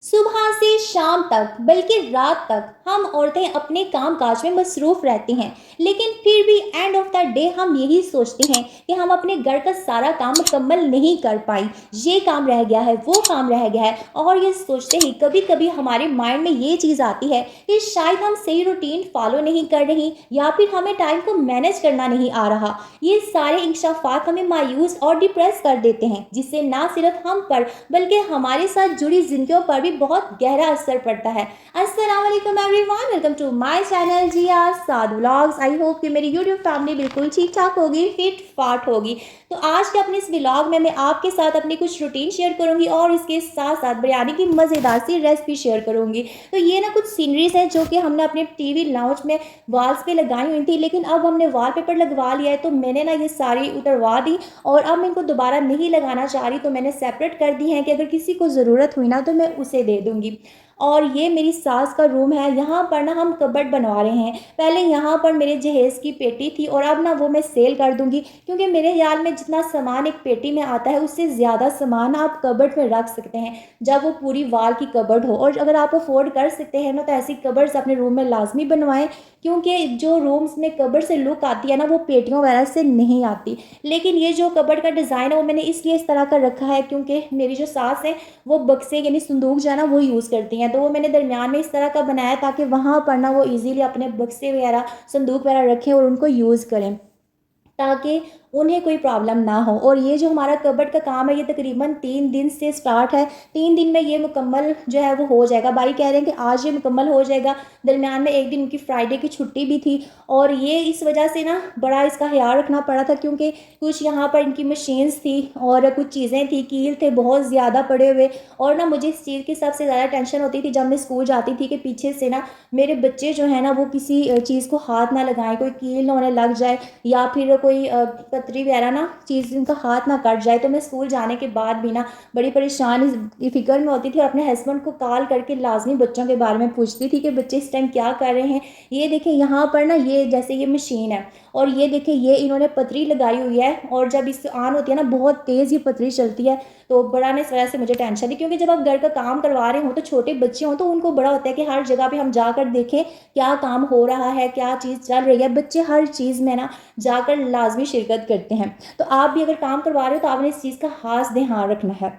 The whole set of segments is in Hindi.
सुबह से शाम तक बल्कि रात तक हम औरतें अपने काम काज में मसरूफ रहती हैं। लेकिन फिर भी एंड ऑफ द डे हम यही सोचते हैं कि हम अपने घर का सारा काम मुकम्मल नहीं कर पाई, ये काम रह गया है, वो काम रह गया है। और ये सोचते ही कभी कभी हमारे माइंड में ये चीज़ आती है कि शायद हम सही रूटीन फॉलो नहीं कर रही या फिर हमें टाइम को मैनेज करना नहीं आ रहा। ये सारे इंकशाफात हमें मायूस और डिप्रेस कर देते हैं, जिससे ना सिर्फ हम पर बल्कि हमारे साथ जुड़ी जिंदगियों पर भी बहुत गहरा असर पड़ता है। अस्सलाम वालेकुम everyone, welcome to my channel Zia Saad vlogs. I hope कि मेरी यूट्यूब फैमिली बिल्कुल ठीक ठाक होगी, फिट फाट होगी। तो आज के अपने इस व्लॉग में मैं आपके साथ अपनी कुछ रूटीन शेयर करूंगी और इसके साथ साथ बिरयानी की मज़ेदार सी रेसिपी शेयर करूंगी। तो ये ना कुछ सीनरीज हैं जो कि हमने अपने टीवी लाउंज में वॉल्स पे लगाई हुई थी, लेकिन अब हमने वॉलपेपर लगवा लिया है तो मैंने ना ये सारी उतरवा दी और अब मैं इनको दोबारा नहीं लगाना चाह रही। तो मैंने सेपरेट कर दी है कि अगर किसी को ज़रूरत हुई ना तो मैं उसे दे दूँगी। और ये मेरी सास का रूम है, यहाँ पर ना हम कबर्ड बनवा रहे हैं। पहले यहाँ पर मेरे जहेज़ की पेटी थी और अब ना वो मैं सेल कर दूँगी, क्योंकि मेरे ख्याल में जितना सामान एक पेटी में आता है उससे ज़्यादा सामान आप कबर्ड में रख सकते हैं जब वो पूरी वाल की कबर्ड हो। और अगर आप अफोर्ड कर सकते हैं ना तो ऐसी कबर्ड्स अपने रूम में लाजमी बनवाएं, क्योंकि जो रूम्स में कबर्ड से लुक आती है ना वो पेटियों वगैरह से नहीं आती। लेकिन ये जो कबर्ड का डिज़ाइन है वो मैंने इसलिए इस तरह का रखा है क्योंकि मेरी जो सास है वो बक्से यानी संदूक जो है ना वो यूज़ करती हैं, तो वो मैंने दरमियान में इस तरह का बनाया ताकि वहाँ पर ना वो इजीली अपने बक्से वगैरह संदूक वगैरह रखें और उनको यूज़ करें, ताकि उन्हें कोई प्रॉब्लम ना हो। और ये जो हमारा कबर्ड का काम है ये तकरीबन 3 दिन से स्टार्ट है। 3 दिन में ये मुकम्मल जो है वो हो जाएगा। भाई कह रहे हैं कि आज ये मुकम्मल हो जाएगा। दरमियान में एक दिन उनकी फ्राइडे की छुट्टी भी थी और ये इस वजह से ना बड़ा इसका ख्याल रखना पड़ा था, क्योंकि कुछ यहाँ पर इनकी मशीन्स थी और कुछ चीज़ें थी, कील थे बहुत ज़्यादा पड़े हुए। और ना मुझे इस चीज़ की सबसे ज़्यादा टेंशन होती थी जब मैं स्कूल जाती थी कि पीछे से ना मेरे बच्चे जो है ना वो किसी चीज़ को हाथ ना लगाएं, कोई कील ना उन्हें लग जाए या फिर कोई पतरी वगैरह ना चीज़ इनका हाथ ना कट जाए। तो मैं स्कूल जाने के बाद भी ना बड़ी परेशान इस फिक्र में होती थी और अपने हस्बैंड को कॉल करके लाजमी बच्चों के बारे में पूछती थी कि बच्चे इस टाइम क्या कर रहे हैं। ये देखिए यहाँ पर ना ये जैसे ये मशीन है और ये देखिए ये इन्होंने पतरी लगाई हुई है और जब इससे ऑन होती है ना बहुत तेज़ ये पतरी चलती है। तो बड़ा ना इस वजह से मुझे टेंशन है, क्योंकि जब आप घर का काम करवा रहे हो तो छोटे बच्चे हों तो उनको बड़ा होता है कि हर जगह पे हम जाकर देखें क्या काम हो रहा है, क्या चीज़ चल रही है। बच्चे हर चीज़ में ना जाकर लाजमी शिरकत करते हैं। तो आप भी अगर काम करवा रहे हो तो आपने इस चीज़ का खास ध्यान रखना है।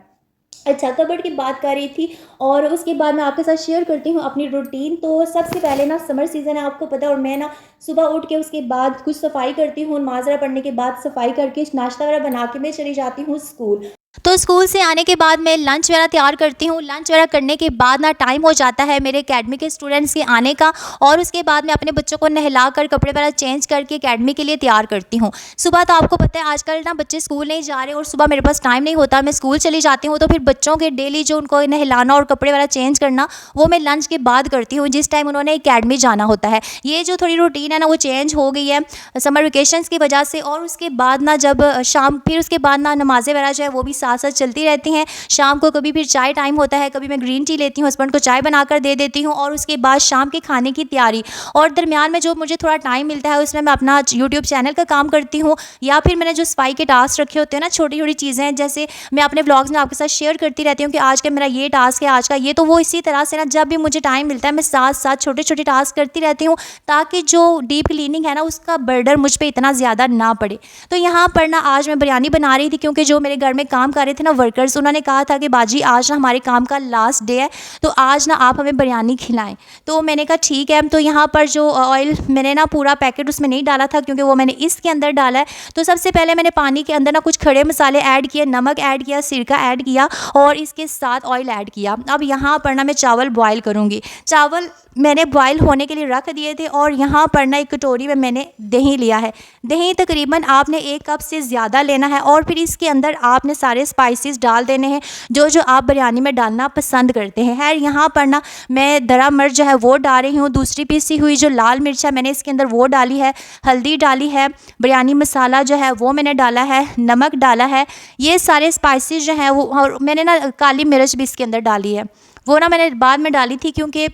अच्छा, कबर्ड की बात कर रही थी और उसके बाद मैं आपके साथ शेयर करती हूँ अपनी रूटीन। तो सबसे पहले ना समर सीज़न है आपको पता है, और मैं ना सुबह उठ के उसके बाद कुछ सफाई करती हूँ। नमाज़ वगैरह पढ़ने के बाद सफाई करके नाश्ता वगैरह बना के मैं चली जाती हूँ स्कूल। तो स्कूल से आने के बाद मैं लंच वगैरह तैयार करती हूँ। लंच वगैरह करने के बाद ना टाइम हो जाता है मेरे एकेडमी के स्टूडेंट्स के आने का, और उसके बाद मैं अपने बच्चों को नहलाकर कपड़े वगैरह चेंज करके एकेडमी के लिए तैयार करती हूँ। सुबह तो आपको पता है आजकल ना बच्चे स्कूल नहीं जा रहे और सुबह मेरे पास टाइम नहीं होता, मैं स्कूल चली जाती हूँ। तो फिर बच्चों के डेली जो उनको नहलाना और कपड़े वगैरह चेंज करना वो मैं लंच के बाद करती हूँ, जिस टाइम उन्होंने एकेडमी जाना होता है। ये जो थोड़ी रूटीन है ना वो चेंज हो गई है समर वेकेशंस की वजह से। और उसके बाद ना जब शाम फिर उसके बाद ना नमाज़ें वगैरह जो है वो भी साथ साथ चलती रहती हैं। शाम को कभी फिर चाय टाइम होता है, कभी मैं ग्रीन टी लेती हूँ, हस्बैंड को चाय बनाकर दे देती हूँ। और उसके बाद शाम के खाने की तैयारी, और दरमियान में जो मुझे थोड़ा टाइम मिलता है उसमें मैं अपना यूट्यूब चैनल का काम करती हूँ, या फिर मैंने जो सफाई के टास्क रखे होते हैं ना छोटी छोटी चीज़ें, जैसे मैं अपने ब्लॉग्स में आपके साथ शेयर करती रहती हूँ कि आज का मेरा ये टास्क है आज का ये, तो वो इसी तरह से ना जब भी मुझे टाइम मिलता है मैं साथ साथ छोटे छोटे टास्क करती रहती हूँ, ताकि जो डीप क्लीनिंग है ना उसका बर्डन मुझ पर इतना ज़्यादा ना पड़े। तो यहाँ पर ना आज मैं बिरयानी बना रही थी, क्योंकि जो मेरे घर में काम कर रहे थे ना वर्कर्स, उन्होंने कहा था कि बाजी आज ना हमारे काम का लास्ट डे है तो आज ना आप हमें बिरयानी खिलाएं। तो मैंने कहा ठीक है। तो यहाँ पर जो ऑयल मैंने ना पूरा पैकेट उसमें नहीं डाला था क्योंकि वो मैंने इसके अंदर डाला है। तो सबसे पहले मैंने पानी के अंदर ना कुछ खड़े मसाले ऐड किए, नमक ऐड किया, सिरका ऐड किया और इसके साथ ऑयल ऐड किया। अब यहाँ पर ना मैं चावल बॉयल करूँगी। चावल मैंने बॉयल होने के लिए रख दिए थे और यहाँ पर ना एक कटोरी में मैंने दही लिया है। दही तकरीबन आपने 1 कप से ज़्यादा लेना है और फिर इसके अंदर आपने सारे स्पाइसेस डाल देने हैं जो जो आप बिरयानी में डालना पसंद करते हैं। खैर यहाँ पर ना मैं दरा मिर्च जो है वो डाल रही हूँ, दूसरी पीसी हुई जो लाल मिर्च है मैंने इसके अंदर वो डाली है, हल्दी डाली है, बिरयानी मसाला जो है वो मैंने डाला है, नमक डाला है। ये सारे स्पाइसेस जो हैं वो, और मैंने ना काली मिर्च भी इसके अंदर डाली है, वो ना मैंने बाद में डाली थी क्योंकि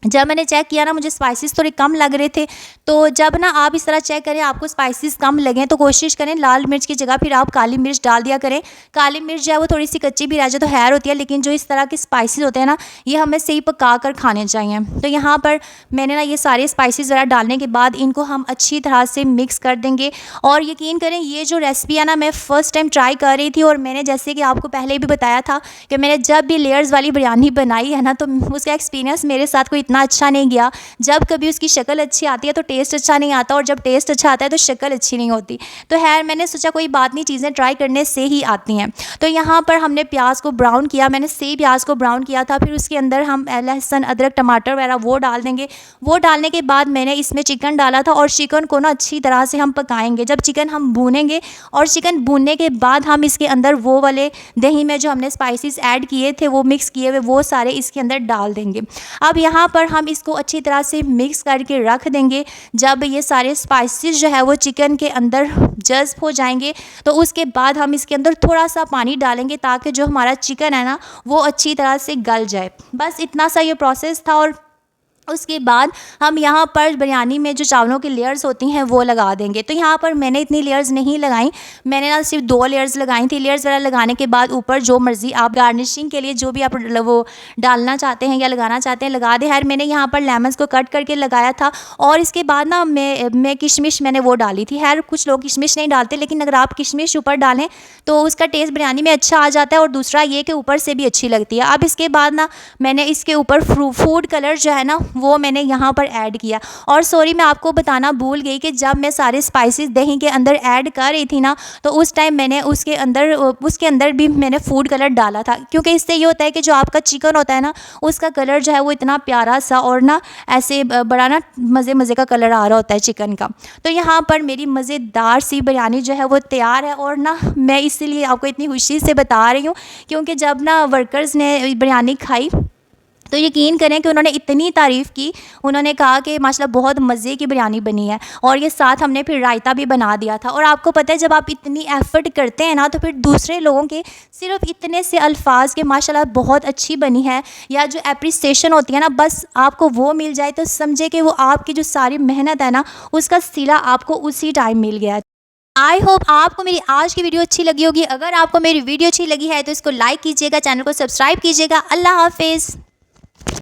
जब मैंने चेक किया ना, मुझे स्पाइसेस थोड़े कम लग रहे थे। तो जब ना आप इस तरह चेक करें आपको स्पाइसेस कम लगें तो कोशिश करें लाल मिर्च की जगह फिर आप काली मिर्च डाल दिया करें। काली मिर्च जो है वो थोड़ी सी कच्ची भी रह जाए तो खैर होती है, लेकिन जो इस तरह के स्पाइसेस होते हैं ना, ये हमें सही पका कर खाने चाहिए। तो यहाँ पर मैंने ना ये सारे स्पाइसेस ज़रा डालने के बाद इनको हम अच्छी तरह से मिक्स कर देंगे। और यकीन करें ये जो रेसिपी है ना, मैं फ़र्स्ट टाइम ट्राई कर रही थी, और मैंने जैसे कि आपको पहले भी बताया था कि मैंने जब भी लेयर्स वाली बिरयानी बनाई है ना, तो उसका एक्सपीरियंस मेरे साथ कोई इतना अच्छा नहीं गया। जब कभी उसकी शक्ल अच्छी आती है तो टेस्ट अच्छा नहीं आता, और जब टेस्ट अच्छा आता है तो शक्ल अच्छी नहीं होती। तो खैर मैंने सोचा कोई बात नहीं, चीज़ें ट्राई करने से ही आती हैं। तो यहाँ पर हमने प्याज को ब्राउन किया, मैंने सही प्याज को ब्राउन किया था। फिर उसके अंदर हम लहसुन अदरक टमाटर वगैरह वो डाल देंगे। वो डालने के बाद मैंने इसमें चिकन डाला था, और चिकन को ना अच्छी तरह से हम पकाएंगे। जब चिकन हम भूनेंगे, और चिकन भूनने के बाद हम इसके अंदर वो वाले दही में जो हमने स्पाइसेस ऐड किए थे, वो मिक्स किए हुए, वो सारे इसके अंदर डाल देंगे। अब यहाँ पर हम इसको अच्छी तरह से मिक्स करके रख देंगे। जब ये सारे स्पाइसेस जो है वो चिकन के अंदर जज़्ब हो जाएंगे, तो उसके बाद हम इसके अंदर थोड़ा सा पानी डालेंगे ताकि जो हमारा चिकन है ना, वो अच्छी तरह से गल जाए। बस इतना सा ये प्रोसेस था। और उसके बाद हम यहाँ पर बिरयानी में जो चावलों की लेयर्स होती हैं वो लगा देंगे। तो यहाँ पर मैंने इतनी लेयर्स नहीं लगाई, मैंने ना सिर्फ 2 लेयर्स लगाई थी। लेयर्स वगैरह लगाने के बाद ऊपर जो मर्ज़ी आप गार्निशिंग के लिए जो भी आप वो डालना चाहते हैं या लगाना चाहते हैं लगा दें। खैर मैंने यहाँ पर लेमन्स को कट करके लगाया था, और इसके बाद ना मैं किशमिश मैंने वो डाली थी। खैर कुछ लोग किशमिश नहीं डालते, लेकिन अगर आप किशमिश ऊपर डालें तो उसका टेस्ट बिरयानी में अच्छा आ जाता है, और दूसरा ये कि ऊपर से भी अच्छी लगती है। अब इसके बाद ना मैंने इसके ऊपर फूड कलर जो है ना, वो मैंने यहाँ पर ऐड किया। और सॉरी मैं आपको बताना भूल गई कि जब मैं सारे स्पाइसेस दही के अंदर ऐड कर रही थी ना, तो उस टाइम मैंने उसके अंदर भी मैंने फूड कलर डाला था, क्योंकि इससे ये होता है कि जो आपका चिकन होता है ना, उसका कलर जो है वो इतना प्यारा सा और ना ऐसे बड़ा ना मज़े का कलर आ रहा होता है चिकन का। तो यहाँ पर मेरी मज़ेदार सी बिरयानी जो है वो तैयार है। और ना मैं इसीलिए आपको इतनी खुशी से बता रही हूँ, क्योंकि जब ना वर्कर्स ने बिरयानी खाई तो यकीन करें कि उन्होंने इतनी तारीफ़ की, उन्होंने कहा कि माशाल्लाह बहुत मज़े की बिरयानी बनी है। और ये साथ हमने फिर रायता भी बना दिया था। और आपको पता है जब आप इतनी एफ़र्ट करते हैं ना, तो फिर दूसरे लोगों के सिर्फ इतने से अल्फाज के माशाल्लाह बहुत अच्छी बनी है, या जो एप्रिसिएशन होती है ना, बस आपको वो मिल जाए तो समझे कि वो आपकी जो सारी मेहनत है ना, उसका सिला आपको उसी टाइम मिल गया है। आई होप आपको मेरी आज की वीडियो अच्छी लगी होगी। अगर आपको मेरी वीडियो अच्छी लगी है तो इसको लाइक कीजिएगा, चैनल को सब्सक्राइब कीजिएगा। अल्लाह हाफिज़।